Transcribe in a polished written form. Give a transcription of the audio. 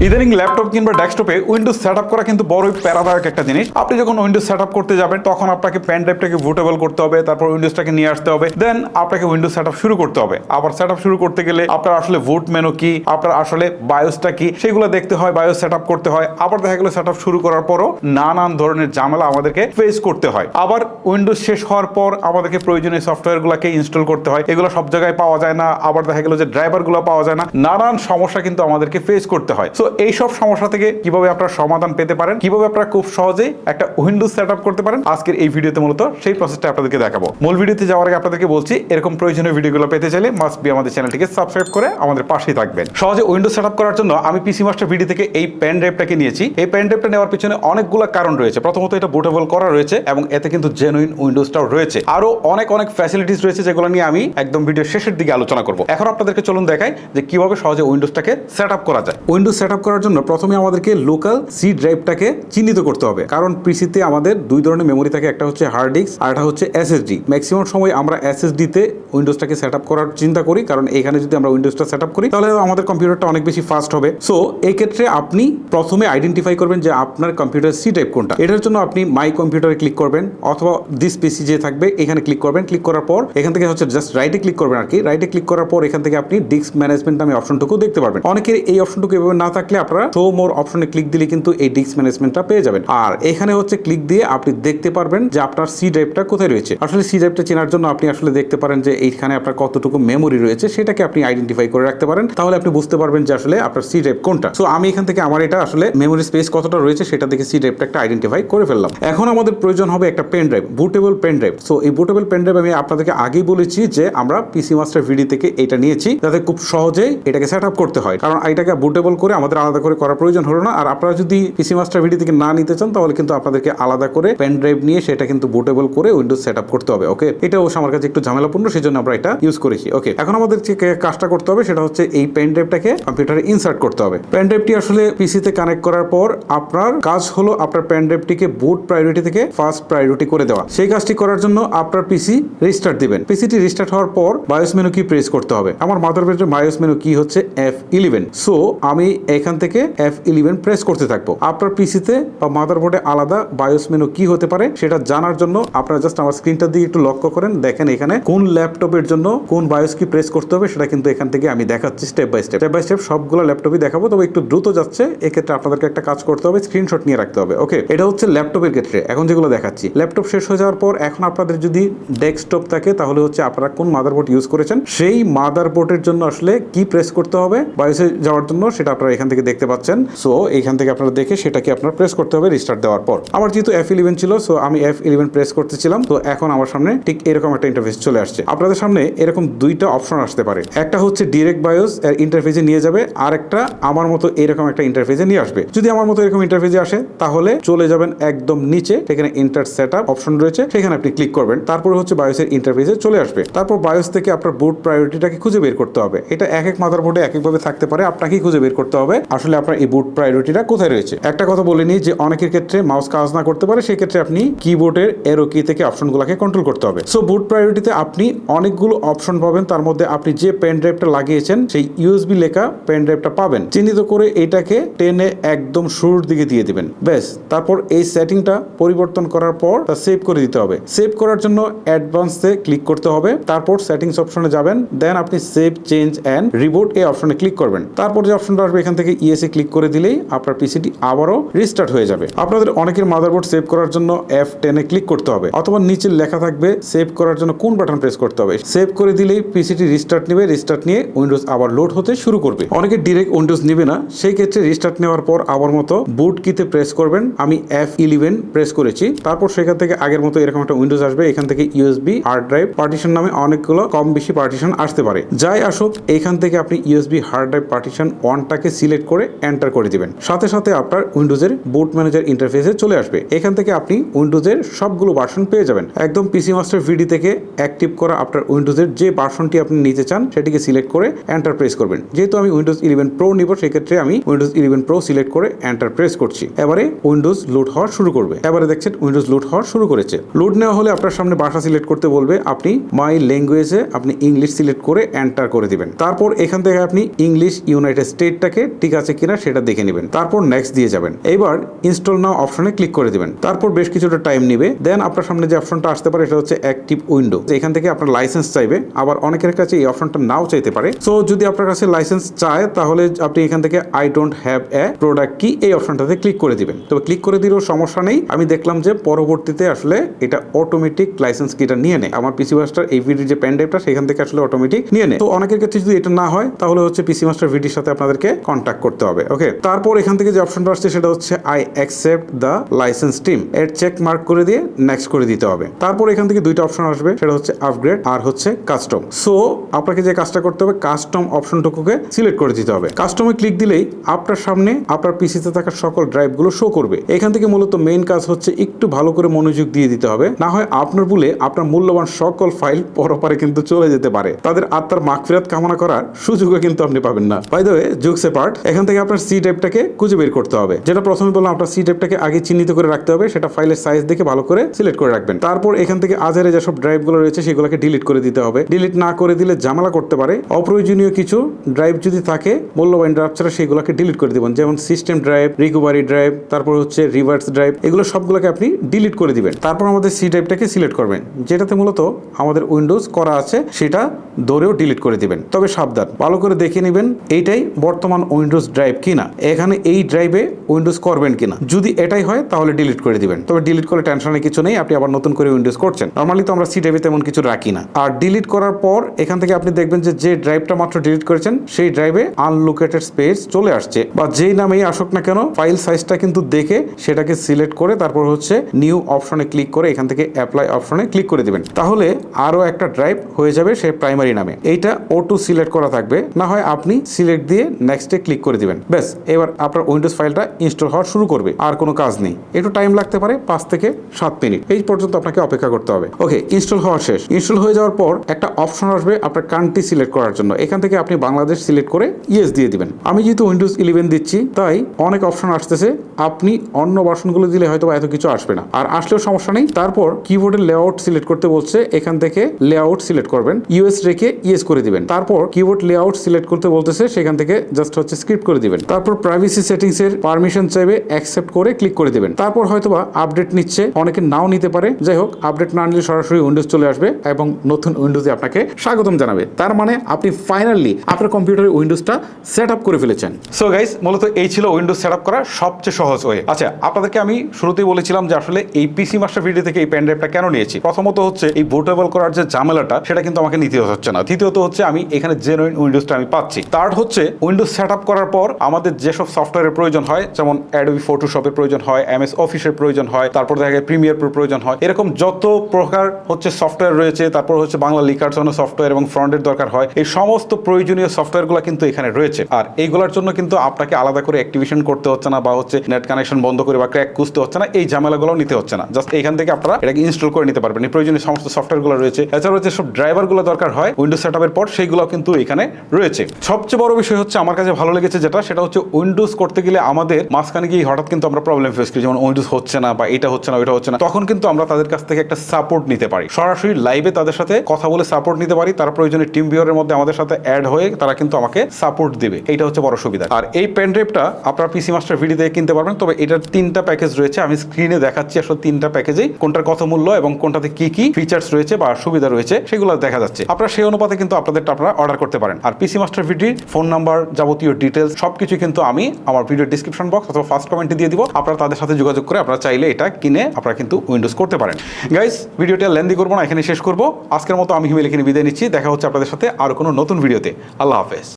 ইদানিং ল্যাপটপ কিংবা ডেস্কটপে উইন্ডোজ সেটআপ করা কিন্তু বড়ই প্যারাদায়ক একটা জিনিস। আপনি যখন উইন্ডোজ সেটআপ করতে যাবেন তখন আপনাকে পেন ড্রাইভটাকে বুটেবল করতে হবে, তারপর উইন্ডোজটাকে নিয়ে আসতে হবে, দেন আপনাকে উইন্ডোজ সেটআপ শুরু করতে হবে। আবার সেটআপ শুরু করতে গেলে আপনার আসলে বুট মেনু কি, আপনার আসলে বায়োসটা কি সেগুলো দেখতে হয়, বায়োস সেটআপ করতে হয়। আবার দেখা গেল সেটআপ শুরু করার পরও নানান ধরনের ঝামেলা আমাদেরকে ফেস করতে হয়। আবার উইন্ডোজ শেষ হওয়ার পর আমাদেরকে প্রয়োজনীয় সফটওয়্যারগুলোকে ইনস্টল করতে হয়, এগুলো সব জায়গায় পাওয়া যায় না। আবার দেখা গেল যে ড্রাইভারগুলো পাওয়া যায় না, নানান সমস্যা কিন্তু আমাদেরকে ফেস করতে হয়। সো এই সব সমস্যা থেকে কিভাবে আপনারা সমাধান পেতে পারেন, কিভাবে আপনারা খুব সহজেই একটা উইন্ডোজ সেটআপ করতে পারেন, আজকের এই ভিডিওতে মূলত সেই প্রসেসটা আপনাদেরকে দেখাবো। মূল ভিডিওতে যাওয়ার আগে আপনাদেরকে বলছি, এরকম প্রয়োজনীয় ভিডিওগুলো পেতে চাইলে মাস্ট বি আমাদের চ্যানেলটিকে সাবস্ক্রাইব করে আমাদের পাশেই থাকবেন। সহজে উইন্ডোজ সেটআপ করার জন্য আমি পিসি মাস্টার ভিডিও থেকে এই পেন ড্রাইভটাকে নিয়েছি। এই পেন ড্রাইভটা নেওয়ার পিছনে অনেকগুলো কারণ রয়েছে। প্রথমত এটা বুটেবল করা রয়েছে এবং এতে কিন্তু জেনুইন উইন্ডোজটাও রয়েছে। আরো অনেক ফ্যাসিলিটিস রয়েছে যেগুলো নিয়ে আমি একদম ভিডিও শেষের দিকে আলোচনা করব। এখন আপনাদেরকে চলুন দেখাই যে কিভাবে সহজে উইন্ডোজটাকে সেটআপ করা যায়। উইন্ডোজ সেটআপ করার জন্য প্রথমে আমাদেরকে লোকাল সি ড্রাইভটাকে চিহ্নিত করতে হবে, কারণ পিসিতে আমাদের দুই ধরনের মেমোরি থাকে, একটা হচ্ছে হার্ড ডিস্ক আর একটা হচ্ছে এসএসডি। ম্যাক্সিমাম সময় আমরা এসএসডি তে উইন্ডোজটাকে সেটআপ করার চিন্তা করি, কারণ এখানে যদি আমরা উইন্ডোজটা সেটআপ করি তাহলে আমাদের কম্পিউটারটা অনেক বেশি ফাস্ট হবে। সো এই ক্ষেত্রে আপনি প্রথমে আইডেন্টিফাই করবেন যে আপনার কম্পিউটার সি ড্রাইভ কোনটা। এটার জন্য আপনি মাই কম্পিউটারে ক্লিক করবেন অথবা দিস পিসি যে থাকবে এখানে ক্লিক করবেন। ক্লিক করার পর এখান থেকে হচ্ছে জাস্ট রাইটে ক্লিক করবেন আর কি। রাইটে ক্লিক করার পর এখান থেকে আপনি ডিস্ক ম্যানেজমেন্ট নামে অপশনটুকু দেখতে পারবেন। অনেকের এই অপশনটুকু এভাবে না থাকলে আপনারা শো মোর অপশনে ক্লিক দিলে কিন্তু এই ডিস্ক ম্যানেজমেন্টটা পেয়ে যাবেন। আর এখানে হচ্ছে ক্লিক দিয়ে আপনি দেখতে পারবেন যে আপনার সি ড্রাইভটা কোথায় রয়েছে। আসলে সি ড্রাইভটা চেনার জন্য আপনি আসলে দেখতে পারেন যে এইখানে আপনার কতটুকু মেমোরি রয়েছে সেটাকে আপনি আইডেন্টিফাই করে রাখতে পারেন। তাহলে আপনি বুঝতে পারবেন যে আসলে আপনার সি ড্রাইভ কোনটা। সো আমি এখান থেকে আমার এটা আসলে মেমোরি স্পেস কতটা রয়েছে সেটা দেখে সি ড্রাইভটা একটা আইডেন্টিফাই করে ফেললাম। এখন আমাদের প্রয়োজন হবে একটা pen drive, bootable pen drive. So এই বুটেবল পেন ড্রাইভ আমি আপনাদেরকে আগেই বলেছি যে আমরা পিসি মাস্টার ভিডি থেকে এটা নিয়েছি যাতে খুব সহজেই এটাকে সেট আপ করতে হয়, কারণ এটাকে বুটেবল করে আমাদের আলাদা করে করার প্রয়োজন হলো না। আর আপনারা যদি পিসি মাস্টার ভিডি থেকে না নিতে চান তাহলে কিন্তু আপনাদেরকে আলাদা করে পেন ড্রাইভ নিয়ে সেটা কিন্তু বুটেবল করে উইন্ডোজ সেট আপ করতে হবে। ওকে, এটা অবশ্য আমার কাছে একটু ঝামেলাপূর্ণ, সেজন্য আমরা এটা ইউজ করেছি। ওকে, এখন আমাদের যে কাজটা করতে হবে সেটা হচ্ছে এই পেন ড্রাইভটাকে কম্পিউটারে ইনসার্ট করতে হবে। পেন ড্রাইভটি আসলে পিসিতে কানেক্ট করার পর আপনার কাজ হলো আপনার পেন ড্রাইভটিকে বুট প্রায়োরিটি থেকে ফার্স্ট প্রায়োরিটি করে দেওয়া। সেই কাজটি করার জন্য আপনার পিসি রিস্টার্ট দিবেন। পিসিটি রিস্টার্ট হওয়ার পর বায়োস মেনু কি প্রেস করতে হবে। আমার মাদারবোর্ডের বায়োস মেনু কি হচ্ছে F11। সো আমি এখান থেকে F11 প্রেস করতে থাকবো। আপনার পিসিতে বা মাদারবোর্ডে আলাদা বায়োস মেনু কি হতে পারে সেটা জানার জন্য আপনারা জাস্ট আমার স্ক্রিনটার দিকে একটু লক্ষ্য করেন। দেখেন এখানে কোন ল্যাপটপের জন্য কোন বায়োস কি প্রেস করতে হবে সেটা কিন্তু এখান থেকে আমি দেখাচ্ছি স্টেপ বাই স্টেপ সবগুলো ল্যাপটপই দেখাবো, তবে একটু দ্রুত যাচ্ছে। এক্ষেত্রে আপনাদেরকে একটা কাজ করতে হবে, স্ক্রিনশট নিয়ে রাখতে হবে। ওকে, এটা হচ্ছে ল্যাপটপের ক্ষেত্রে। এখন যেগুলো দেখাচ্ছি ল্যাপটপ শেষ হয়ে যাওয়ার পর এখন আপনাদের যদি ডেস্কটপ থাকে তাহলে হচ্ছে আপনারা কোন মাদারবোর্ড ইউজ করেছেন সেই মাদারবোর্ডের জন্য আসলে কি প্রেস করতে হবে বায়োসে যাওয়ার জন্য সেটা আপনারা এখান থেকে দেখতে পাচ্ছেন। সো এইখান থেকে আপনারা দেখে সেটাকে আপনারা প্রেস করতে হবে রিস্টার্ট দেওয়ার পর। আমার যেহেতু F11 ছিল সো আমি F11 প্রেস করতেছিলাম। তো এখন আমার সামনে ঠিক এরকম একটা ইন্টারফেস চলে আসছে। আপনাদের সামনে এরকম দুইটা অপশন আসতে পারে, একটা হচ্ছে ডিরেক্ট বায়োস এর ইন্টারফেসে নিয়ে যাবে, আর একটা আমার মতো এরকম একটা ইন্টারফেসে নিয়ে আসবে। যদি আমার মতো এরকম ইন্টারফেসে আসে তাহলে চলে যাবেন একদম নিচে, সেখানে ইন্টার সেটআপ অপশন রয়েছে, সেখানে আপনি ক্লিক করবেন। তারপরে হচ্ছে বায়োসের ইন্টারফেসে চলে আসবে। তারপর বায়োস থেকে আপনার বুট প্রায়োরিটিটাকে খুঁজে বের করতে হবে। এটা এক এক মাদারবোর্ডে এক একভাবে থাকতে পারে, আপনাকেই খুঁজে বের করতে হবে আসলে আপনার এই বুট প্রায়োরিটিটা কোথায় রয়েছে। একটা কথা বলে নিই যে অনেকের ক্ষেত্রে মাউস কাজ না করতে পারে, সেই ক্ষেত্রে আপনি কিবোর্ডের এরো কি থেকে অপশনগুলোকে কন্ট্রোল করতে হবে। সো বুট প্রায়োরিটিতে আপনি অনেকগুলো অপশন পাবেন, তার মধ্যে আপনি যে পেন ড্রাইভটা লাগিয়েছেন সেই ইউএসবি লেখা পেন ড্রাইভটা পাবেন। চিহ্নিত করে এটাকে টেনে একদম শুরুর দিকে দিয়ে দিবেন, ব্যাস। তারপর এই সেটিংটা পরিবর্তন করার পর তা সেভ করে দিতে হবে। সেভ করার জন্য অ্যাডভান্সে ক্লিক করতে হবে, তারপর সেটিংস অপশনে যাবেন, দেন আপনি সেভ চেঞ্জ অ্যান্ড রিবুট এই অপশনে ক্লিক করবেন। তারপর যে অপশনটা আসবে এখান থেকে ইএসএ ক্লিক করে দিলেই আপনার পিসিটি আবারও রিস্টার্ট হয়ে যাবে। আপনাদের অনেকের মাদারবোর্ড সেভ করার জন্য F10 এ ক্লিক করতে হবে, অথবা নিচে লেখা থাকবে সেভ করার জন্য কোন বাটন প্রেস করতে হবে। সেভ করে দিলেই পিসিটি রিস্টার্ট নেবে, রিস্টার্ট নিয়ে উইন্ডোজ আবার লোড হতে শুরু করবে। অনেকে ডিরেক্ট উইন্ডোজ নেবে না, সেই ক্ষেত্রে রিস্টার্ট নেওয়ার পর আবার মতো বুট কিতে প্রেস করবেন। আমি F11 প্রেস করেছি। তারপর সেখান থেকে আগের মতো এরকম একটা উইন্ডোজ আসবে। এখান থেকে ইউএসবি হার্ড ড্রাইভ পার্টিশন নামে অনেকগুলো কম বেশি পার্টিশন আসতে পারে। যাই আসুক এখান থেকে আপনি ইউএসবি হার্ড ড্রাইভ পার্টিশন 1টাকে সিলেক্ট করে এন্টার করে দিবেন। সাথে সাথে আপনার উইন্ডোজের বুট ম্যানেজার ইন্টারফেসে চলে আসবে। এখান থেকে আপনি উইন্ডোজের সবগুলো ভার্সন পেয়ে যাবেন। একদম পিসি মাস্টার ভিডি থেকে অ্যাক্টিভ করা আপনার উইন্ডোজের যে ভার্সনটি আপনি নিতে চান সেটিকে সিলেক্ট করে এন্টার প্রেস করবেন। যেহেতু আমি উইন্ডোজ 11 প্রো নিব সেক্ষেত্রে আমি উইন্ডোজ 11 প্রো সিলেক্ট করে এন্টার প্রেস করছি। এবারে উইন্ডোজ লোড হওয়া শুরু করবে। এবারে দেখছেন উইন্ডোজ লোড হওয়া শুরু করেছে। লোড নেওয়া হলে আপনার সামনে ভাষা সিলেক্ট করতে বলবে, আপনি মাই ল্যাঙ্গুয়েজে আপনি ইংলিশ সিলেক্ট করে এন্টার করে দিবেন। তারপর এখান থেকে আপনি ইংলিশ ইউনাইটেড স্টেটটাকে টিক ঠিক আছে কিনা সেটা দেখে নেবেন, তারপর নেক্সট দিয়ে যাবেন। এবার ইনস্টল নাও অপশনে ক্লিক করে দিবেন, তারপর বেশ কিছুটা টাইম নিবে। দেন আপনার সামনে যে অপশনটা আসতে পারে সেটা হচ্ছে অ্যাক্টিভ উইন্ডো। এখান থেকে আপনার লাইসেন্স চাইবে, আবার অনেকের কাছে এই অপশনটা নাও চাইতে পারে। সো যদি আপনার কাছে লাইসেন্স চায় তাহলে আপনি এখান থেকে I don't have a product কি এই অপশনটাতে ক্লিক করে দিবেন। তবে ক্লিক করে দিলেও সমস্যা নেই, আমি দেখলাম যে পরবর্তীতে আসলে এটা অটোমেটিক লাইসেন্স কিটা নিয়ে নেয়। আমার পিসি মাস্টার এই ভিডির যে পেন ড্রাইভটা সেখান থেকে আসলে অটোমেটিক নিয়ে নেয়। তো অনেকের কাছে যদি এটা না হয় তাহলে হচ্ছে পিসি মাস্টার ভিডির সাথে আপনাদেরকে কন্ট্যাক্ট করতে হবে। ওকে, তারপর এখান থেকে যে অপশনটা আসছে সেটা হচ্ছে I accept the licence team, এর চেক মার্ক করে দিয়ে নেক্সট করে দিতে হবে। তারপর এখান থেকে দুইটা অপশন আসবে, সেটা হচ্ছে আপগ্রেড আর হচ্ছে কাস্টম। সো আপনাকে যে কাজটা করতে হবে কাস্টম অপশনটুকুকে সিলেক্ট করে দিতে হবে। কাস্টমে ক্লিক দিলেই আপনার সামনে আপনার পিসিতে থাকা সকল ড্রাইভগুলো শো করবে। এখান থেকে মূলত মেইন কাজ হচ্ছে একটু ভালো করে মনোযোগ দিয়ে দিতে হবে, না হয় আপনার ভুলে আপনার মূল্যবান সকল ফাইল পরপারে কিন্তু চলে যেতে পারে। তাদের আত্মার মাগফিরাত কামনা করার সুযোগও কিন্তু আপনি পাবেন না। By the way, jokes apart, এখান থেকে আপনার সি ড্রাইভটাকে খুঁজে বের করতে হবে। যেটা প্রথমে বললাম, আপনার সি ড্রাইভটাকে আগে চিহ্নিত করে রাখতে হবে, সেটা ফাইলের সাইজ দেখে ভালো করে সিলেক্ট করে রাখবেন। তারপর এখান থেকে আজেরে যেসব ড্রাইভগুলো রয়েছে সেগুলোকে ডিলিট করে দিতে হবে। ডিলিট না করে দিলে ঝামেলা করতে পারে। অপ্রয়োজনীয় কিছু ড্রাইভ যদি থাকে মূল্যবান ড্রাইভ ছাড়া সেগুলোকে ডিলিট করে দিবেন, যেমন সিস্টেম ড্রাইভ, রিকভারি ড্রাইভ, তারপর হচ্ছে রিভার্স ড্রাইভ, এগুলো সবগুলোকে আপনি ডিলিট করে দিবেন। তারপর আমাদের সি ড্রাইভটাকে সিলেক্ট করবেন, যেটাতে মূলত আমাদের উইন্ডোজ করা আছে সেটা ধরেও ডিলিট করে দিবেন। তবে সাবধান, ভালো করে দেখে নেবেন এইটাই বর্তমান উইন্ডোজ ড্রাইভ কিনা, এখানে এই ড্রাইভে উইন্ডোজ করবেন কিনা। যদি এটাই হয় তাহলে ডিলিট করে দিবেন। তবে ডিলিট করে টেনশনের কিছু নেই, আপনি আবার নতুন করে উইন্ডোজ করছেন। নর্মালি তো আমরা সি ড্রাইভে তেমন কিছু রাখি না। আর ডিলিট করার পর এখান থেকে আপনি দেখবেন যে ড্রাইভটা মাত্র ডিলিট করেছেন সেই ড্রাইভে আনলোকেটেড স্পেস চলে আসছে, বা যেই নামেই আসুক না কেন ফাইল সাইজটা কিন্তু দেখে সেটাকে সিলেক্ট করে তারপর হচ্ছে নিউ অপশনে ক্লিক করে এখান থেকে অ্যাপ্লাই অপশনে ক্লিক করে দিবেন। তাহলে আরো একটা ড্রাইভ হয়ে যাবে সেই প্রাইমারি নামে। এইটা অটো সিলেক্ট করা থাকবে, না হয় আপনি সিলেক্ট দিয়ে নেক্সটে ক্লিক করে দিবেন। ব্যাস, এবার আপনার উইন্ডোজ ফাইলটা ইনস্টল হওয়া শুরু করবে। আর কোনো কাজ নেই, একটু টাইম লাগতে পারে 5 থেকে 7 মিনিট, এই পর্যন্ত আপনাকে অপেক্ষা করতে হবে। ওকে, ইনস্টল হওয়া শেষ। ইনস্টল হয়ে যাওয়ার পর একটা অপশন আসবে আপনার কান্ট্রি সিলেক্ট করার জন্য। এখান থেকে আপনি বাংলাদেশ সিলেক্ট করে ইয়েস দিয়ে দিবেন। আমি যেহেতু উইন্ডোজ 11 দিচ্ছি তাই অনেক অপশন আসতেছে, আপনি অন্য ভার্সনগুলো দিলে হয়তো এত কিছু আসবে না, আর আসলেও সমস্যা নেই। তারপর কিবোর্ডের লেআউট সিলেক্ট করতে বলছে, এখান থেকে লেআউট সিলেক্ট করবেন, ইউএস রেখে ইয়েস করে দিবেন। তারপর কিবোর্ড লেআউট সিলেক্ট করতে বলতেছে, সেখান থেকে জাস্ট হচ্ছে স্ক্রিপ্ট করে দিবেন। তারপর প্রাইভেসি সেটিংস এর পারমিশন চাইবে, অ্যাকসেপ্ট করে ক্লিক করে দিবেন। তারপর হয়তোবা আপডেট নিচ্ছে, অনেকে নাও নিতে পারে। যাই হোক, আপডেট না নিলে সরাসরি উইন্ডোজ চলে আসবে এবং নতুন উইন্ডোজে আপনাকে স্বাগতম জানাবে। তার মানে আপনি ফাইনালি আপনার কম্পিউটারে উইন্ডোজটা সেট আপ করে ফেলেছেন। সো গাইস, মূলত এই ছিল উইন্ডোজ সেট আপ করার সবচেয়ে সহজ ওয়ে। আচ্ছা, আপনাদেরকে আমি শুরুতেই বলেছিলাম যে আসলে এই পিসি মাস্টার ভিডিও থেকে এই পেন ড্রাইভটা কেন নিয়েছি। প্রথমত হচ্ছে এই বুটেবল করার যে ঝামেলাটা সেটা কিন্তু আমাকে নিতে হচ্ছে না। দ্বিতীয়ত হচ্ছে আমি এখানে জেনুইন উইন্ডোজটা আমি পাচ্ছি। থার্ড হচ্ছে উইন্ডোজ সেট আপ করার পর আমাদের যেসব সফটওয়্যারের প্রয়োজন হয়, যেমন অ্যাডোবি ফটোশপের প্রয়োজন হয়, এমএস অফিসের প্রয়োজন হয়, তারপর দেখা যায় প্রিমিয়ার প্রয়োজন হয়, এরকম যত প্রকার হচ্ছে সফটওয়্যার রয়েছে, তারপর হচ্ছে বাংলা লেখার জন্য সফটওয়্যার এবং ফ্রন্টের দরকার হয়, এই সমস্ত প্রয়োজনীয় সফটওয়্যারগুলো কিন্তু এখানে রয়েছে। আর এইগুলোর জন্য কিন্তু আপনাকে আলাদা করে অ্যাক্টিভেশন করতে হচ্ছে না, বা হচ্ছে নেট কানেকশন বন্ধ করে বা ক্র্যাক খুঁজতে হচ্ছে না, এই ঝামেলাগুলো নিতে হচ্ছে না। জাস্ট এখান থেকে আপনারা এটাকে ইনস্টল করে নিতে পারবেন। এই প্রয়োজনীয় সমস্ত সফটওয়্যারগুলো রয়েছে। এছাড়াও যেসব ড্রাইভারগুলো দরকার হয় উইন্ডোজ সেটআপের পর, সেইগুলো কিন্তু এখানে রয়েছে। সবচেয়ে বড় বিষয় হচ্ছে আমার কাছে ভালো লেগেছে যেটা, সেটা হচ্ছে উইন্ডোজ করতে গেলে আমাদের মাঝখানে গিয়ে হঠাৎ কিন্তু আমরা প্রবলেম ফেস করি, যেমন উইন্ডোজ হচ্ছে না বা এটা হচ্ছে না ওইটা হচ্ছে না। তখন কিন্তু আমরা তাদের কাছ থেকে একটা সাপোর্ট নিতে পারি, সরাসরি লাইভে তাদের সাথে কথা বলে সাপোর্ট নিতে পারি। তারা প্রয়োজনে টিম ভিউয়ারের মধ্যে আমাদের সাথে অ্যাড হয়ে তারা কিন্তু আমাকে সাপোর্ট দেবে। এইটা হচ্ছে বড় সুবিধা। আর এই পেন ড্রাইভটা আপনার পিসি মাস্টার ভিডিও থেকে কিনতে পারবেন। তবে এটার 3টা প্যাকেজ রয়েছে, আমি স্ক্রিনে দেখাচ্ছি আসলে 3টা প্যাকেজেই কোনটার কত মূল্য এবং কোনটাতে কি কি ফিচার্স রয়েছে বা সুবিধা রয়েছে সেগুলো দেখা যাচ্ছে। আপনারা সেই অনুপাতে কিন্তু আপনাদেরটা আপনারা অর্ডার করতে পারেন। আর পিসি মাস্টার ভিডিওর ফোন নাম্বার, যাবতীয় ডিটেলস সবকিছু কিন্তু আমি আমার ভিডিও ডিসক্রিপশন বক্স অথবা ফার্স্ট কমেন্টে দিয়ে দিব। আপনারা তাদের সাথে যোগাযোগ করে আপনারা চাইলে এটা কিনে আপনারা কিন্তু উইন্ডোজ করতে পারেন। গাইস, ভিডিওটা লেন্দি করবো না, এখানে শেষ করবো। আজকের মতো আমি হিমেল এখানে বিদায় নিচ্ছি। দেখা হচ্ছে আপনাদের সাথে আর কোনো নতুন ভিডিওতে। আল্লাহ হাফেজ।